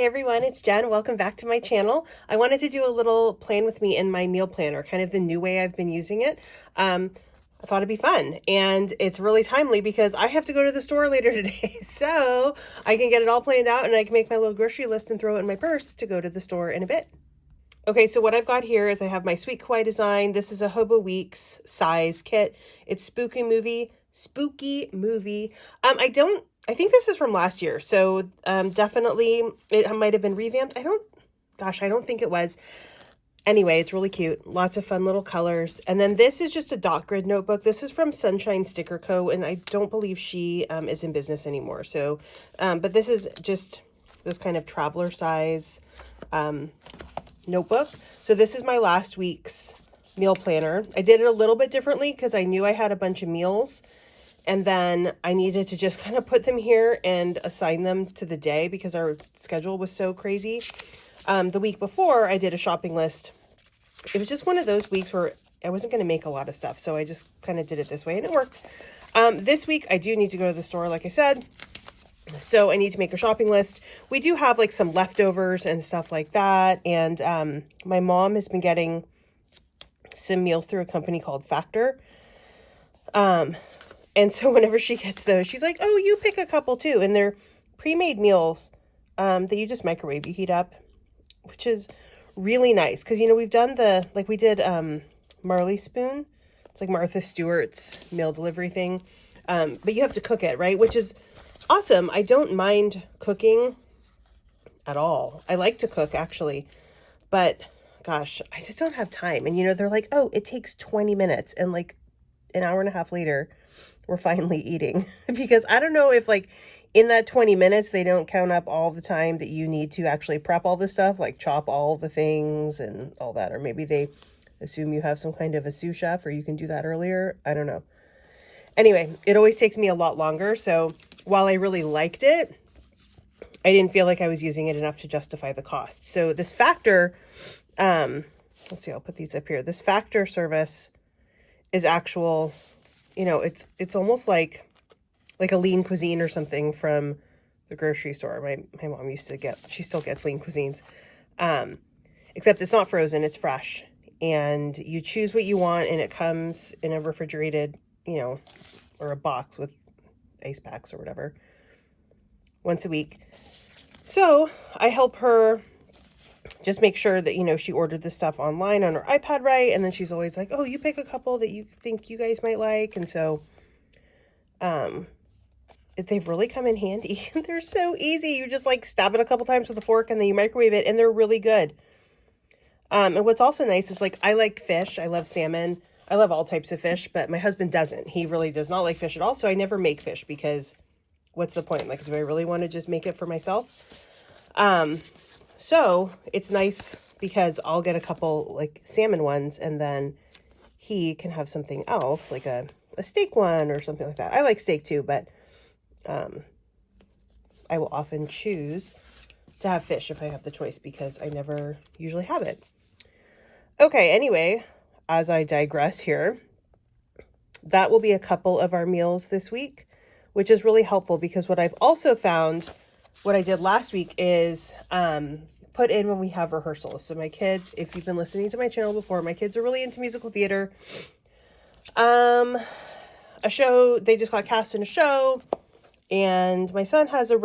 Hey everyone, it's Jen. Welcome back to my channel. I wanted to do a little plan with me in my meal planner, kind of the new way I've been using it. I thought it'd be fun, and it's really timely because I have to go to the store later today, so I can get it all planned out and I can make my little grocery list and throw it in my purse to go to the store in a bit. Okay, so what I've got here is I have my Sweet Kawaii design. This is a Hobo Weeks size kit. It's spooky movie. I think this is from last year, so definitely it might have been revamped. I don't think it was. Anyway, it's really cute. Lots of fun little colors. And then this is just a dot grid notebook. This is from Sunshine Sticker Co. And I don't believe she is in business anymore. So, but this is just this kind of traveler size notebook. So this is my last week's meal planner. I did it a little bit differently because I knew I had a bunch of meals. And then I needed to just kind of put them here and assign them to the day because our schedule was so crazy. The week before, I did a shopping list. It was just one of those weeks where I wasn't going to make a lot of stuff. So I just kind of did it this way and it worked. This week, I do need to go to the store, like I said. So I need to make a shopping list. We do have like some leftovers and stuff like that. And my mom has been getting some meals through a company called Factor. And so whenever she gets those, she's like, oh, you pick a couple too. And they're pre-made meals that you just microwave, you heat up, which is really nice. Because, you know, we've done we did Marley Spoon. It's like Martha Stewart's meal delivery thing. But you have to cook it, right? Which is awesome. I don't mind cooking at all. I like to cook, actually. But, gosh, I just don't have time. And, you know, they're like, oh, it takes 20 minutes. And, like, an hour and a half later, we're finally eating. Because I don't know if, like, in that 20 minutes, they don't count up all the time that you need to actually prep all this stuff, like chop all the things and all that. Or maybe they assume you have some kind of a sous chef or you can do that earlier. I don't know. Anyway, it always takes me a lot longer. So while I really liked it, I didn't feel like I was using it enough to justify the cost. So this Factor, let's see, I'll put these up here. This Factor service is actual, you know, it's almost like a Lean Cuisine or something from the grocery store. My mom used to she still gets Lean Cuisines. Except it's not frozen, it's fresh. And you choose what you want and it comes in a refrigerated, you know, or a box with ice packs or whatever once a week. So I help her just make sure that, you know, she ordered the stuff online on her iPad right. And then she's always like, oh, you pick a couple that you think you guys might like. And so, they've really come in handy. They're so easy. You just like stab it a couple times with a fork and then you microwave it and they're really good. And what's also nice is like, I like fish. I love salmon. I love all types of fish, but my husband doesn't. He really does not like fish at all. So I never make fish because what's the point? Like, do I really want to just make it for myself? So it's nice because I'll get a couple like salmon ones and then he can have something else like a steak one or something like that. I like steak too, but I will often choose to have fish if I have the choice because I never usually have it. Okay, anyway, as I digress here, that will be a couple of our meals this week, which is really helpful because what I've also found, what I did last week is put in when we have rehearsals. So my kids, if you've been listening to my channel before, my kids are really into musical theater. A show, they just got cast in a show. And my son has a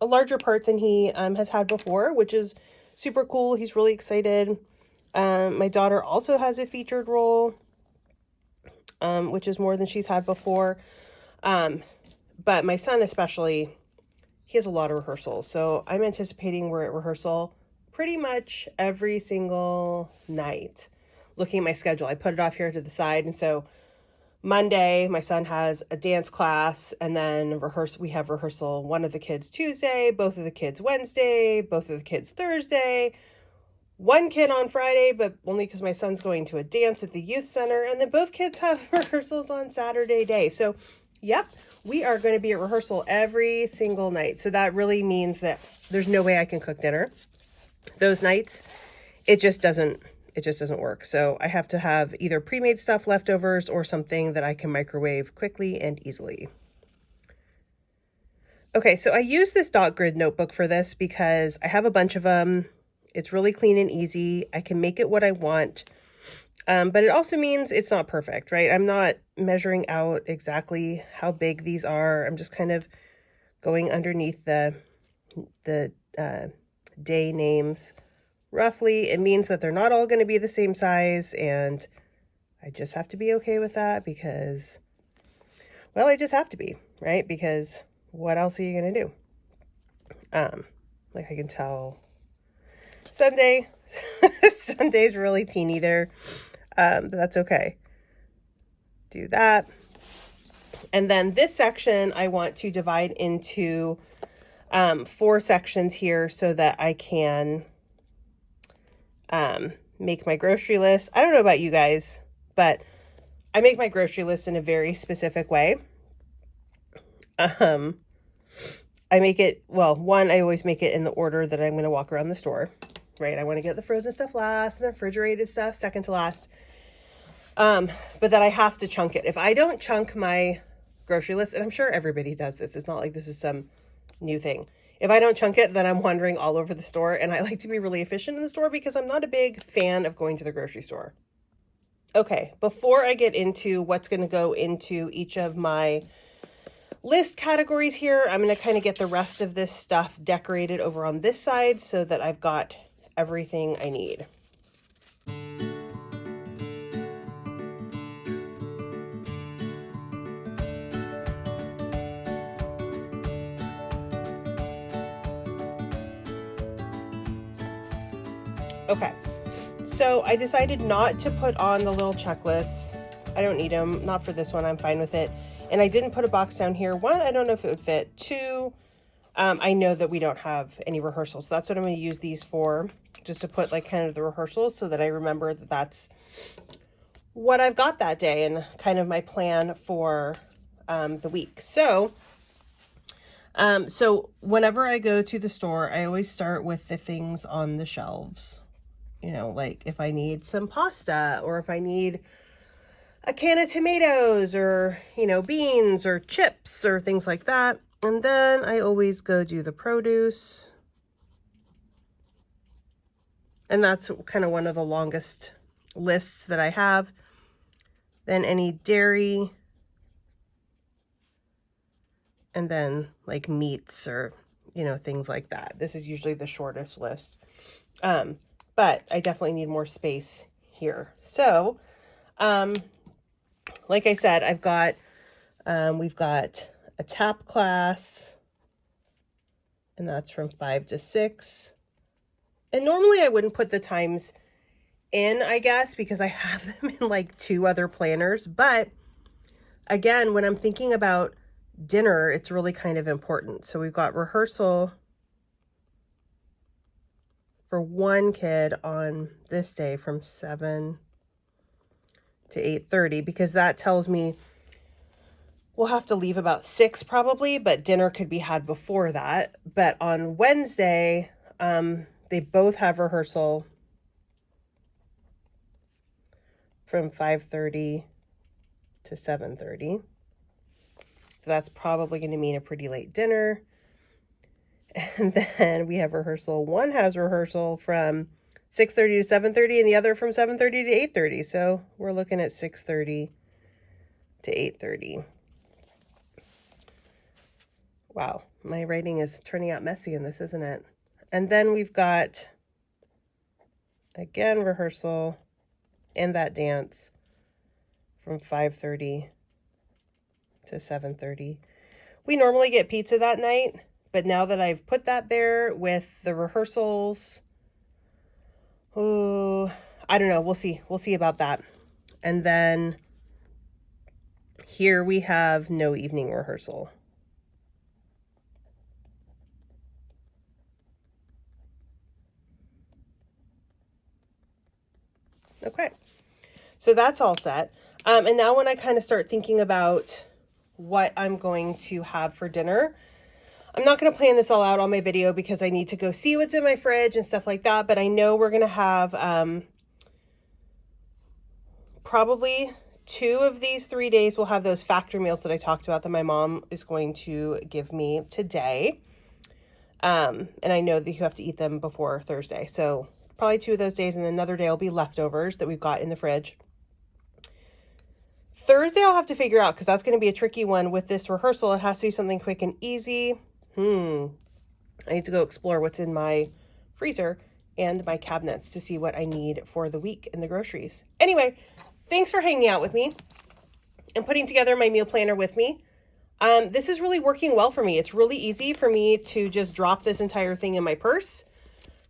larger part than he has had before, which is super cool. He's really excited. My daughter also has a featured role, which is more than she's had before. But my son especially, he has a lot of rehearsals. So I'm anticipating we're at rehearsal pretty much every single night. Looking at my schedule, I put it off here to the side. And so Monday, my son has a dance class, and then we have rehearsal. One of the kids Tuesday, both of the kids Wednesday, both of the kids Thursday, one kid on Friday, but only because my son's going to a dance at the youth center, and then both kids have rehearsals on Saturday day. So, yep, we are going to be at rehearsal every single night. So that really means that there's no way I can cook dinner those nights. It just doesn't work. So I have to have either pre-made stuff, leftovers, or something that I can microwave quickly and easily. Okay, so I use this dot grid notebook for this because I have a bunch of them. It's really clean and easy. I can make it what I want. But it also means it's not perfect, right? I'm not measuring out exactly how big these are. I'm just kind of going underneath the day names roughly. It means that they're not all going to be the same size, and I just have to be okay with that because, well, I just have to be, right? Because what else are you going to do? Like I can tell Sunday, Sunday's really teeny there, but that's okay. Do that. And then this section, I want to divide into 4 sections here so that I can make my grocery list. I don't know about you guys, but I make my grocery list in a very specific way. I make it, well, one, I always make it in the order that I'm going to walk around the store, right? I want to get the frozen stuff last and the refrigerated stuff second to last. But then I have to chunk it. If I don't chunk my grocery list, and I'm sure everybody does this, it's not like this is some new thing. If I don't chunk it, then I'm wandering all over the store, and I like to be really efficient in the store because I'm not a big fan of going to the grocery store. Okay, before I get into what's going to go into each of my list categories here, I'm going to kind of get the rest of this stuff decorated over on this side so that I've got everything I need. Okay, so I decided not to put on the little checklists. I don't need them, not for this one, I'm fine with it. And I didn't put a box down here. 1, I don't know if it would fit. 2, I know that we don't have any rehearsals. So that's what I'm going to use these for, just to put like kind of the rehearsals so that I remember that that's what I've got that day and kind of my plan for the week. So whenever I go to the store, I always start with the things on the shelves. You know, like if I need some pasta or if I need a can of tomatoes or, you know, beans or chips or things like that. And then I always go do the produce. And that's kind of one of the longest lists that I have. Then any dairy. And then like meats or, you know, things like that. This is usually the shortest list. But I definitely need more space here. So, like I said, we've got a tap class, and that's from 5 to 6. And normally I wouldn't put the times in, I guess, because I have them in like 2 other planners. But again, when I'm thinking about dinner, it's really kind of important. So we've got rehearsal for 1 kid on this day from 7 to 8:30, because that tells me we'll have to leave about 6 probably, but dinner could be had before that. But on Wednesday, they both have rehearsal from 5:30 to 7:30. So that's probably going to mean a pretty late dinner. And then we have rehearsal. One has rehearsal from 6:30 to 7:30 and the other from 7:30 to 8:30. So we're looking at 6:30 to 8:30. Wow, my writing is turning out messy in this, isn't it? And then we've got, again, rehearsal and that dance from 5:30 to 7:30. We normally get pizza that night, but now that I've put that there with the rehearsals, oh, I don't know. We'll see. We'll see about that. And then here we have no evening rehearsal. Okay, so that's all set. And now when I kind of start thinking about what I'm going to have for dinner, I'm not going to plan this all out on my video because I need to go see what's in my fridge and stuff like that. But I know we're going to have probably 2 of these 3 days will have those factory meals that I talked about that my mom is going to give me today. And I know that you have to eat them before Thursday. So probably 2 of those days, and another day will be leftovers that we've got in the fridge. Thursday I'll have to figure out, because that's going to be a tricky one with this rehearsal. It has to be something quick and easy. I need to go explore what's in my freezer and my cabinets to see what I need for the week in the groceries. Anyway, thanks for hanging out with me and putting together my meal planner with me. This is really working well for me. It's really easy for me to just drop this entire thing in my purse,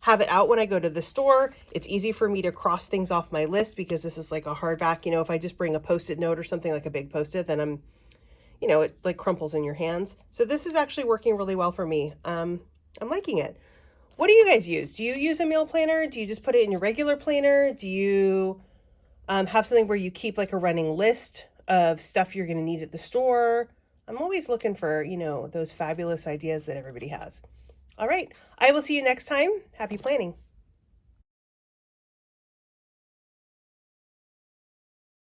have it out when I go to the store. It's easy for me to cross things off my list because this is like a hardback. You know, if I just bring a Post-it note or something like a big Post-it, then it like crumples in your hands. So this is actually working really well for me. I'm liking it. What do you guys use? Do you use a meal planner? Do you just put it in your regular planner? Do you have something where you keep like a running list of stuff you're going to need at the store? I'm always looking for, those fabulous ideas that everybody has. All right. I will see you next time. Happy planning.